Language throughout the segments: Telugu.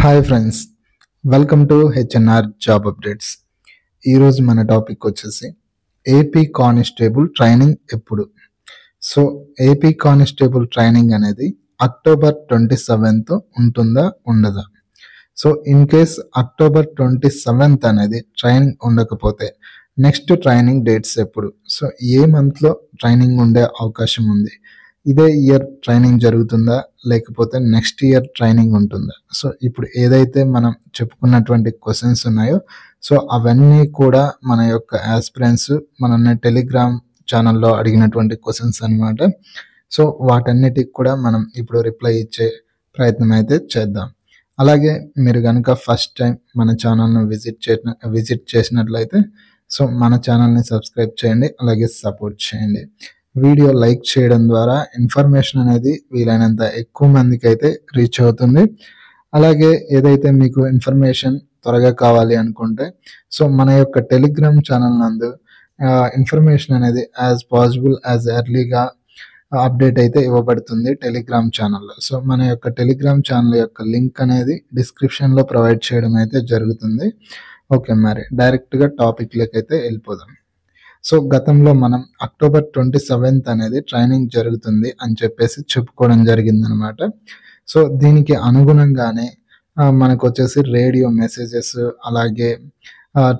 Hi friends, welcome to HNR job updates. ఈరోజు మన టాపిక్ వచ్చేసి ఏపీ కానిస్టేబుల్ ట్రైనింగ్ ఎప్పుడు. సో ఏపీ కానిస్టేబుల్ ట్రైనింగ్ అనేది అక్టోబర్ 27th ఉంటుందా ఉండదా? So in case October 27th అనేది ట్రైనింగ్ ఉండకపోతే నెక్స్ట్ ట్రైనింగ్ డేట్స్ ఎప్పుడు? సో ఏ మంత్లో ట్రైనింగ్ ఉండే అవకాశం ఉంది? ఇదే ఇయర్ ట్రైనింగ్ జరుగుతుందా లేకపోతే నెక్స్ట్ ఇయర్ ట్రైనింగ్ ఉంటుందా? సో ఇప్పుడు ఏదైతే మనం చెప్పుకున్నటువంటి క్వశ్చన్స్ ఉన్నాయో సో అవన్నీ కూడా మన యొక్క ఆస్పిరెంట్స్ మనల్ని టెలిగ్రామ్ ఛానల్లో అడిగినటువంటి క్వశ్చన్స్ అనమాట. సో వాటన్నిటికి కూడా మనం ఇప్పుడు రిప్లై ఇచ్చే ప్రయత్నం అయితే చేద్దాం. అలాగే మీరు కనుక ఫస్ట్ టైం మన ఛానల్ను విజిట్ చేసినట్లయితే సో మన ఛానల్ని సబ్స్క్రైబ్ చేయండి, అలాగే సపోర్ట్ చేయండి. వీడియో లైక్ చేయడం ద్వారా ఇన్ఫర్మేషన్ అనేది వీలైనంత ఎక్కువ మందికి అయితే రీచ్ అవుతుంది. అలాగే ఏదైతే మీకు ఇన్ఫర్మేషన్ త్వరగా కావాలి అనుకుంటే సో మన యొక్క టెలిగ్రామ్ ఛానల్ నందు ఇన్ఫర్మేషన్ అనేది యాజ్ పాసిబుల్ యాజ్ ఎర్లీగా అప్డేట్ అయితే ఇవ్వబడుతుంది టెలిగ్రామ్ ఛానల్లో. సో మన యొక్క టెలిగ్రామ్ ఛానల్ యొక్క లింక్ అనేది డిస్క్రిప్షన్లో ప్రొవైడ్ చేయడం అయితే జరుగుతుంది. ఓకే, మరి డైరెక్ట్గా టాపిక్లోకి అయితే వెళ్ళిపోదాం. సో గతంలో మనం అక్టోబర్ 27th అనేది ట్రైనింగ్ జరుగుతుంది అని చెప్పేసి చెప్పుకోవడం జరిగిందనమాట. సో దీనికి అనుగుణంగానే మనకు వచ్చేసి రేడియో మెసేజెస్, అలాగే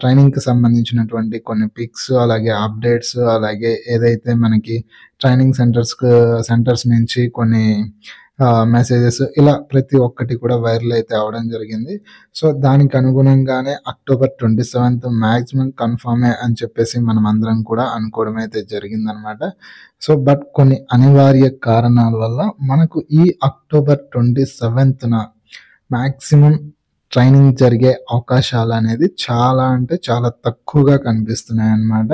ట్రైనింగ్కి సంబంధించినటువంటి కొన్ని పిక్స్, అలాగే అప్డేట్స్, అలాగే ఏదైతే మనకి ట్రైనింగ్ సెంటర్స్ నుంచి కొన్ని మెసేజెస్, ఇలా ప్రతి ఒక్కటి కూడా వైరల్ అయితే అవడం జరిగింది. సో దానికి అనుగుణంగానే అక్టోబర్ 27th మ్యాక్సిమం కన్ఫామే అని చెప్పేసి మనం అందరం కూడా అనుకోవడం అయితే జరిగిందనమాట. సో బట్ కొన్ని అనివార్య కారణాల వల్ల మనకు ఈ అక్టోబర్ 27th మ్యాక్సిమం ట్రైనింగ్ జరిగే అవకాశాలు అనేది చాలా అంటే చాలా తక్కువగా కనిపిస్తున్నాయి అన్నమాట.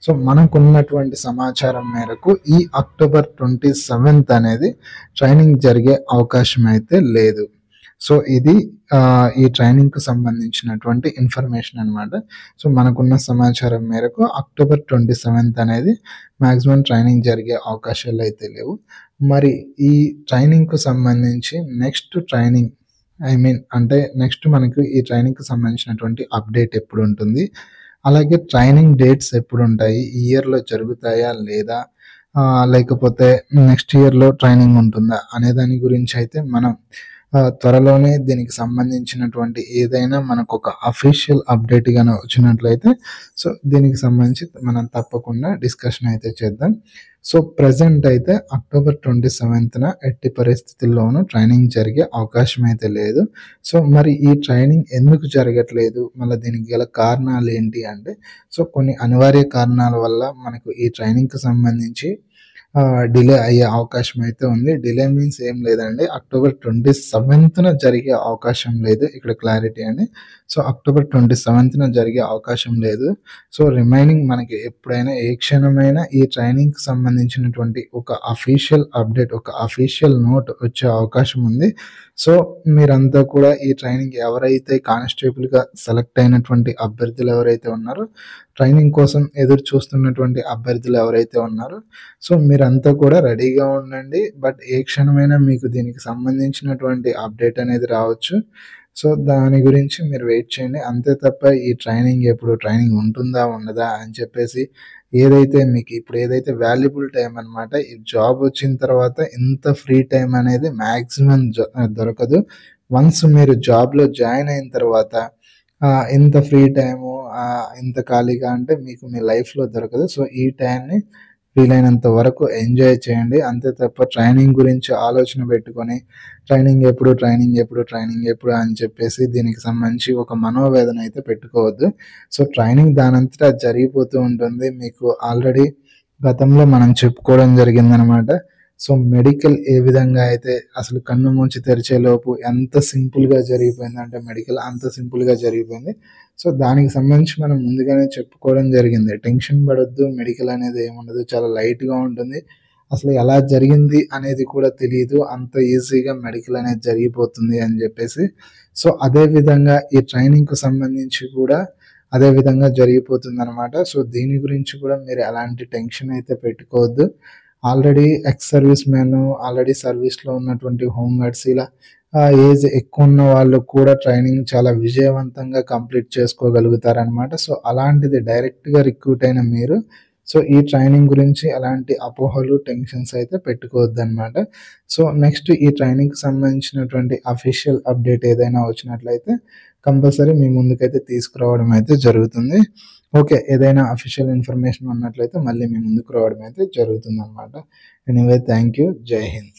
సో మనకున్నటువంటి సమాచారం మేరకు ఈ అక్టోబర్ 27th అనేది ట్రైనింగ్ జరిగే అవకాశం అయితే లేదు. సో ఇది ఈ ట్రైనింగ్కి సంబంధించినటువంటి ఇన్ఫర్మేషన్ అనమాట. సో మనకున్న సమాచారం మేరకు అక్టోబర్ 27th అనేది మ్యాక్సిమం ట్రైనింగ్ జరిగే అవకాశాలు అయితే లేవు. మరి ఈ ట్రైనింగ్కు సంబంధించి నెక్స్ట్ ట్రైనింగ్ అంటే నెక్స్ట్ మనకు ఈ ట్రైనింగ్కి సంబంధించినటువంటి అప్డేట్ ఎప్పుడు ఉంటుంది, అలాగే ట్రైనింగ్ డేట్స్ ఎప్పుడు ఉంటాయి, ఈ ఇయర్లో జరుగుతాయా లేదా, లేకపోతే నెక్స్ట్ ఇయర్లో ట్రైనింగ్ ఉంటుందా అనే దాని గురించి అయితే మనం త్వరలోనే దీనికి సంబంధించినటువంటి ఏదైనా మనకు ఒక అఫీషియల్ అప్డేట్ గానే వచ్చినట్లయితే సో దీనికి సంబంధించి మనం తప్పకుండా డిస్కషన్ అయితే చేద్దాం. సో ప్రజెంట్ అయితే అక్టోబర్ 27th ఎట్టి పరిస్థితుల్లోనూ ట్రైనింగ్ జరిగే అవకాశం అయితే లేదు. సో మరి ఈ ట్రైనింగ్ ఎందుకు జరగట్లేదు, మళ్ళీ దీనికి గల కారణాలు ఏంటి అంటే సో కొన్ని అనివార్య కారణాల వల్ల మనకు ఈ ట్రైనింగ్కి సంబంధించి డిలే అయ్యే అవకాశం అయితే ఉంది. డిలే మీన్స్ ఏం లేదండి, అక్టోబర్ 27th జరిగే అవకాశం లేదు, ఇక్కడ క్లారిటీ అండి. సో అక్టోబర్ 27th జరిగే అవకాశం లేదు. సో రిమైనింగ్ మనకి ఎప్పుడైనా ఏ క్షణమైనా ఈ ట్రైనింగ్కి సంబంధించినటువంటి ఒక అఫీషియల్ అప్డేట్, ఒక అఫీషియల్ నోట్ వచ్చే అవకాశం ఉంది. సో మీరంతా కూడా ఈ ట్రైనింగ్ ఎవరైతే కానిస్టేబుల్గా సెలెక్ట్ అయినటువంటి అభ్యర్థులు ఎవరైతే ఉన్నారో, ట్రైనింగ్ కోసం ఎదురు చూస్తున్నటువంటి అభ్యర్థులు ఎవరైతే ఉన్నారో సో మీరంతా కూడా రెడీగా ఉండండి. బట్ ఏ క్షణమైనా మీకు దీనికి సంబంధించినటువంటి అప్డేట్ అనేది రావచ్చు. సో దాని గురించి మీరు వెయిట్ చేయండి, అంతే తప్ప ఈ ట్రైనింగ్ ఉంటుందా ఉండదా అని చెప్పేసి ఏదైతే మీకు ఇప్పుడు ఏదైతే వాల్యుబుల్ టైం అనమాట, ఈ జాబ్ వచ్చిన తర్వాత ఇంత ఫ్రీ టైం అనేది మ్యాక్సిమం దొరకదు. వన్స్ మీరు జాబ్లో జాయిన్ అయిన తర్వాత ఇంత ఫ్రీ టైము, ఇంత ఖాళీగా అంటే మీకు మీ లైఫ్లో దొరకదు. సో ఈ టైంని వీలైనంత వరకు ఎంజాయ్ చేయండి, అంతే తప్ప ట్రైనింగ్ గురించి ఆలోచన పెట్టుకొని ట్రైనింగ్ ఎప్పుడు అని చెప్పేసి దీనికి సంబంధించి ఒక మనోవేదన అయితే పెట్టుకోవద్దు. సో ట్రైనింగ్ దానంతటా జరిగిపోతూ ఉంటుంది. మీకు ఆల్రెడీ గతంలో మనం చెప్పుకోవడం జరిగిందనమాట. సో మెడికల్ ఏ విధంగా అయితే అసలు కన్ను మూసి తెరిచేలోపు ఎంత సింపుల్గా జరిగిపోయింది అంటే మెడికల్ అంత సింపుల్గా జరిగిపోయింది. సో దానికి సంబంధించి మనం ముందుగానే చెప్పుకోవడం జరిగింది, టెన్షన్ పడొద్దు, మెడికల్ అనేది ఏముండదు, చాలా లైట్గా ఉంటుంది, అసలు ఎలా జరిగింది అనేది కూడా తెలియదు, అంత ఈజీగా మెడికల్ అనేది జరిగిపోతుంది అని చెప్పేసి. సో అదేవిధంగా ఈ ట్రైనింగ్కి సంబంధించి కూడా అదే విధంగా జరిగిపోతుంది అనమాట. సో దీని గురించి కూడా మీరు ఎలాంటి టెన్షన్ అయితే పెట్టుకోవద్దు. Already ex service man, already సర్వీస్లో ఉన్నటువంటి హోమ్ గార్డ్స్, ఇలా ఏజ్ ఎక్కువ ఉన్న వాళ్ళు కూడా ట్రైనింగ్ చాలా విజయవంతంగా కంప్లీట్ చేసుకోగలుగుతారనమాట. సో, అలాంటిది డైరెక్ట్‌గా రిక్రూట్ అయిన మీరు సో, ఈ ట్రైనింగ్ గురించి అలాంటి అపోహలు, టెన్షన్స్ అయితే పెట్టుకోవద్దనమాట. సో, నెక్స్ట్ ఈ ట్రైనింగ్‌కి సంబంధించినటువంటి అఫీషియల్ అప్డేట్ ఏదైనా వచ్చినట్లయితే కంపల్సరీ మీ ముందుకైతే తీసుకురావడం అయితే జరుగుతుంది. ఓకే. ఏదైనా అఫీషియల్ ఇన్ఫర్మేషన్ ఉన్నట్లయితే మళ్ళీ మీ ముందుకు రావడం అయితే జరుగుతుందనమాట. Anyway thank you. జై హింద్.